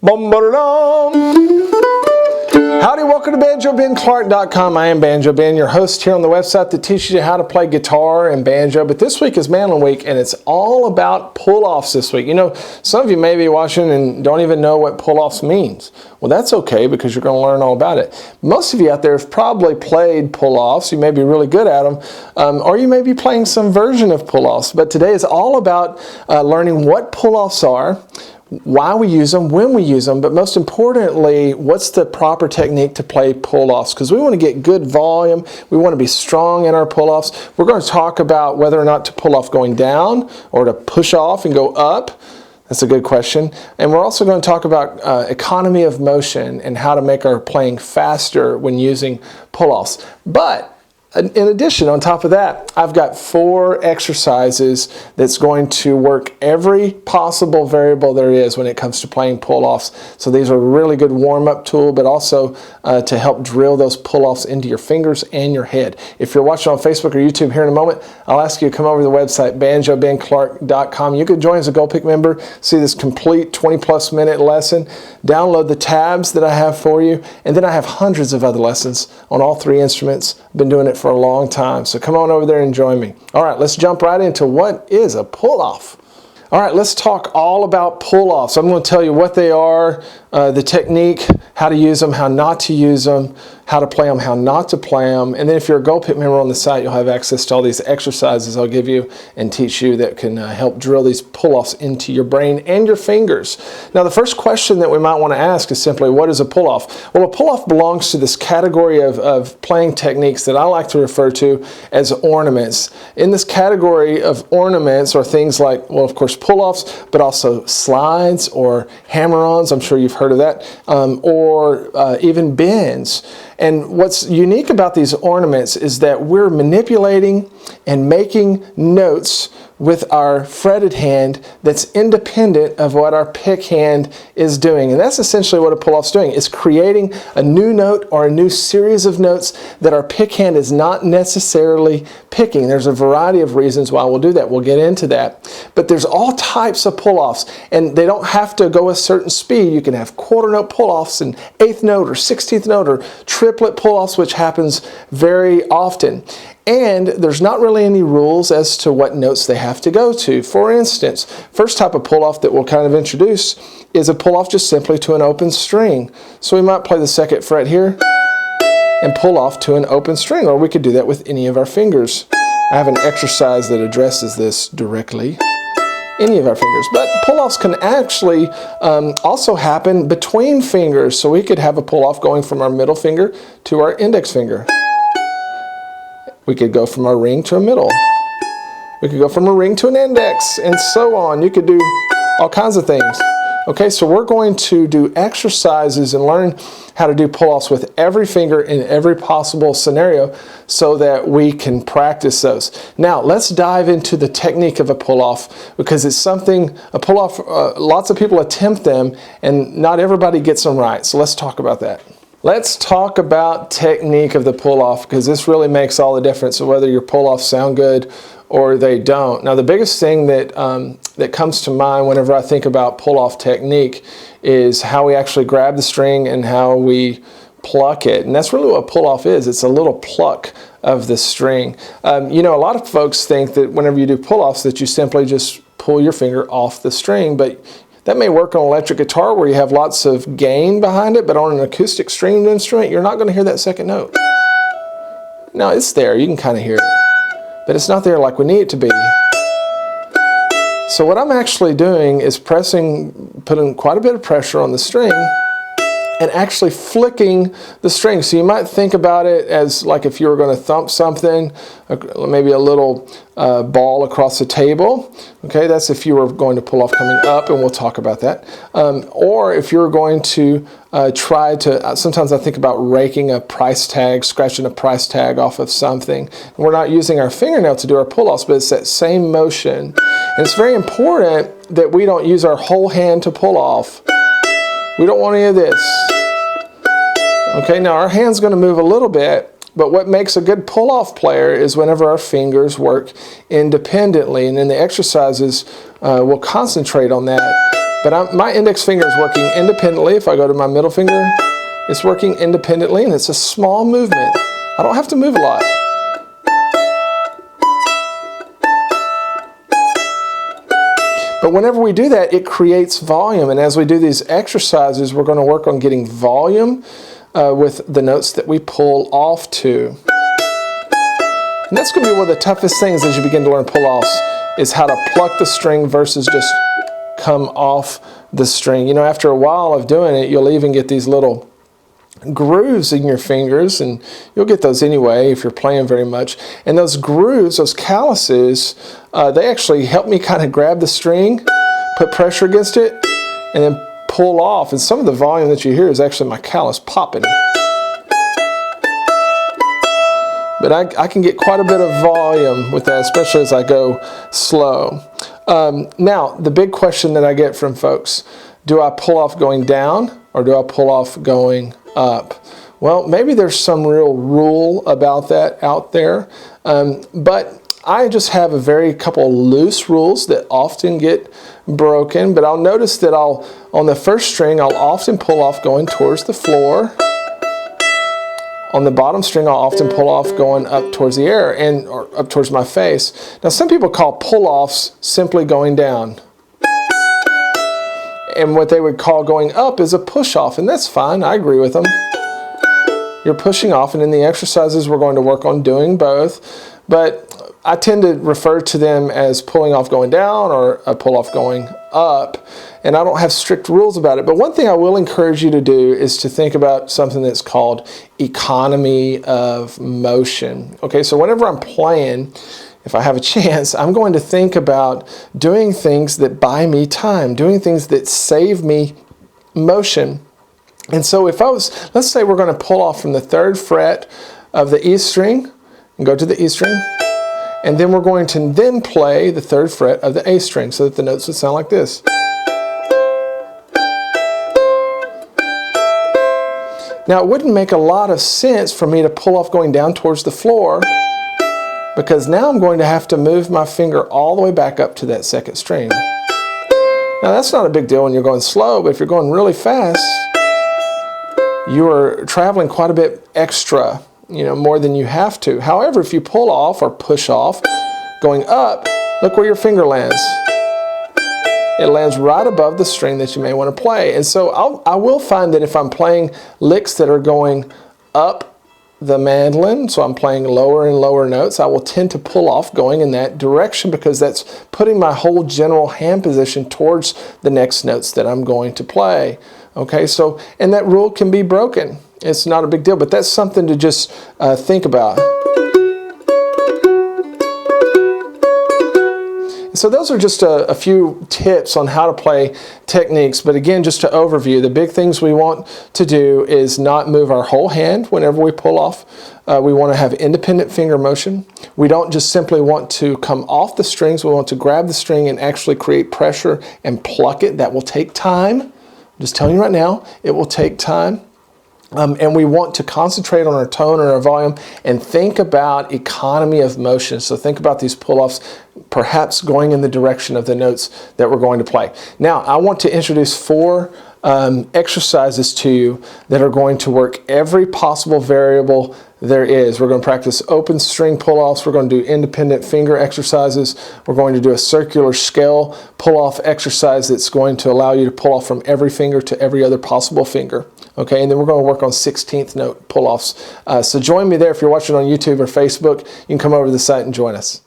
Boom-ba-da-dum. Howdy, welcome to BanjoBenClark.com. I am Banjo Ben, your host here on the website that teaches you how to play guitar and banjo. But this week is Mandolin Week, and it's all about pull-offs this week. You know, some of you may be watching and don't even know what pull-offs means. Well, that's okay because you're going to learn all about it. Most of you out there have probably played pull-offs. You may be really good at them, or you may be playing some version of pull-offs. But today is all about learning what pull-offs are, why we use them, when we use them, but most importantly, what's the proper technique to play pull-offs? Because we want to get good volume, we want to be strong in our pull-offs. We're going to talk about whether or not to pull off going down or to push off and go up. That's a good question. And we're also going to talk about economy of motion and how to make our playing faster when using pull-offs. But in addition, on top of that, I've got 4 exercises that's going to work every possible variable there is when it comes to playing pull-offs. So these are a really good warm-up tool, but also to help drill those pull-offs into your fingers and your head. If you're watching on Facebook or YouTube here in a moment, I'll ask you to come over to the website, BanjoBenClark.com. You can join as a Gold Pick member, see this complete 20-plus minute lesson, download the tabs that I have for you, and then I have hundreds of other lessons on all 3 instruments. I've been doing it for a long time, so come on over there and join me. All right, let's jump right into what is a pull-off. All right, let's talk all about pull-offs. I'm going to tell you what they are, the technique, how to use them, how not to use them, how to play them, how not to play them. And then if you're a Gold Pick member on the site, you'll have access to all these exercises I'll give you and teach you that can help drill these pull-offs into your brain and your fingers. Now, the first question that we might want to ask is simply, what is a pull-off? Well, a pull-off belongs to this category of playing techniques that I like to refer to as ornaments. In this category of ornaments are things like, well, of course, pull-offs, but also slides or hammer-ons. I'm sure you've heard of that, or even bends. And what's unique about these ornaments is that we're manipulating and making notes with our fretted hand that's independent of what our pick hand is doing. And that's essentially what a pull-off's doing. It's creating a new note or a new series of notes that our pick hand is not necessarily picking. There's a variety of reasons why we'll do that. We'll get into that. But there's all types of pull-offs, and they don't have to go a certain speed. You can have quarter note pull-offs and 8th note or 16th note or triplet pull-offs, which happens very often. And there's not really any rules as to what notes they have to go to. For instance, first type of pull-off that we'll kind of introduce is a pull-off just simply to an open string. So we might play the 2nd fret here and pull off to an open string, or we could do that with any of our fingers. I have an exercise that addresses this directly. Any of our fingers. But pull-offs can actually also happen between fingers. So we could have a pull-off going from our middle finger to our index finger. We could go from a ring to a middle. We could go from a ring to an index, and so on. You could do all kinds of things. Okay, so we're going to do exercises and learn how to do pull-offs with every finger in every possible scenario so that we can practice those. Now, let's dive into the technique of a pull-off, because it's something, a pull-off, lots of people attempt them and not everybody gets them right. So let's talk about that. Let's talk about technique of the pull-off, because this really makes all the difference of whether your pull-offs sound good or they don't. Now, the biggest thing that that comes to mind whenever I think about pull-off technique is how we actually grab the string and how we pluck it. And that's really what pull-off is. It's a little pluck of the string. You know, a lot of folks think that whenever you do pull-offs that you simply just pull your finger off the string, but that may work on an electric guitar where you have lots of gain behind it, but on an acoustic stringed instrument, you're not going to hear that 2nd note. No, it's there. You can kind of hear it, but it's not there like we need it to be. So what I'm actually doing is putting quite a bit of pressure on the string and actually flicking the string. So you might think about it as like if you were going to thump something, maybe a little ball across the table. Okay, that's if you were going to pull off coming up, and we'll talk about that. Or if you're going to try to, sometimes I think about raking a price tag, scratching a price tag off of something. We're not using our fingernail to do our pull-offs, but it's that same motion. And it's very important that we don't use our whole hand to pull off. We don't want any of this. Okay, now our hand's going to move a little bit, but what makes a good pull-off player is whenever our fingers work independently. And in the exercises, we'll concentrate on that. But my index finger is working independently. If I go to my middle finger, it's working independently, and it's a small movement. I don't have to move a lot. But whenever we do that, it creates volume. And as we do these exercises, we're going to work on getting volume with the notes that we pull off to. And that's going to be one of the toughest things as you begin to learn pull-offs, is how to pluck the string versus just come off the string. You know, after a while of doing it, you'll even get these little grooves in your fingers, and you'll get those anyway if you're playing very much. And those grooves, those calluses, they actually help me kind of grab the string, put pressure against it, and then pull off. And some of the volume that you hear is actually my callus popping. But I can get quite a bit of volume with that, especially as I go slow. Now, the big question that I get from folks, do I pull off going down or do I pull off going up? Well, maybe there's some real rule about that out there, but I just have a very couple loose rules that often get broken. But I'll notice that on the first string, I'll often pull off going towards the floor. On the bottom string, I'll often pull off going up towards the air or up towards my face. Now, some people call pull-offs simply going down. And what they would call going up is a push-off, and that's fine. I agree with them. You're pushing off, and in the exercises, we're going to work on doing both. But I tend to refer to them as pulling off going down or a pull-off going up. And I don't have strict rules about it. But one thing I will encourage you to do is to think about something that's called economy of motion. Okay, so whenever I'm playing, if I have a chance, I'm going to think about doing things that buy me time, doing things that save me motion. And so if let's say we're going to pull off from the 3rd fret of the E string and go to the E string, and then we're going to then play the 3rd fret of the A string so that the notes would sound like this. Now, it wouldn't make a lot of sense for me to pull off going down towards the floor, because now I'm going to have to move my finger all the way back up to that 2nd string. Now, that's not a big deal when you're going slow, but if you're going really fast, you are traveling quite a bit extra, more than you have to. However, if you pull off or push off going up, look where your finger lands. It lands right above the string that you may want to play. And so I will find that if I'm playing licks that are going up the mandolin, so I'm playing lower and lower notes, I will tend to pull off going in that direction, because that's putting my whole general hand position towards the next notes that I'm going to play. Okay, so, and that rule can be broken. It's not a big deal, but that's something to just think about. So those are just a few tips on how to play techniques. But again, just to overview, the big things we want to do is not move our whole hand whenever we pull off. We want to have independent finger motion. We don't just simply want to come off the strings. We want to grab the string and actually create pressure and pluck it. That will take time. I'm just telling you right now, it will take time. And we want to concentrate on our tone and our volume and think about economy of motion. So think about these pull-offs perhaps going in the direction of the notes that we're going to play. Now, I want to introduce 4 exercises to you that are going to work every possible variable there is. We're going to practice open string pull-offs. We're going to do independent finger exercises. We're going to do a circular scale pull-off exercise that's going to allow you to pull off from every finger to every other possible finger. Okay, and then we're going to work on 16th note pull-offs. So join me there if you're watching on YouTube or Facebook. You can come over to the site and join us.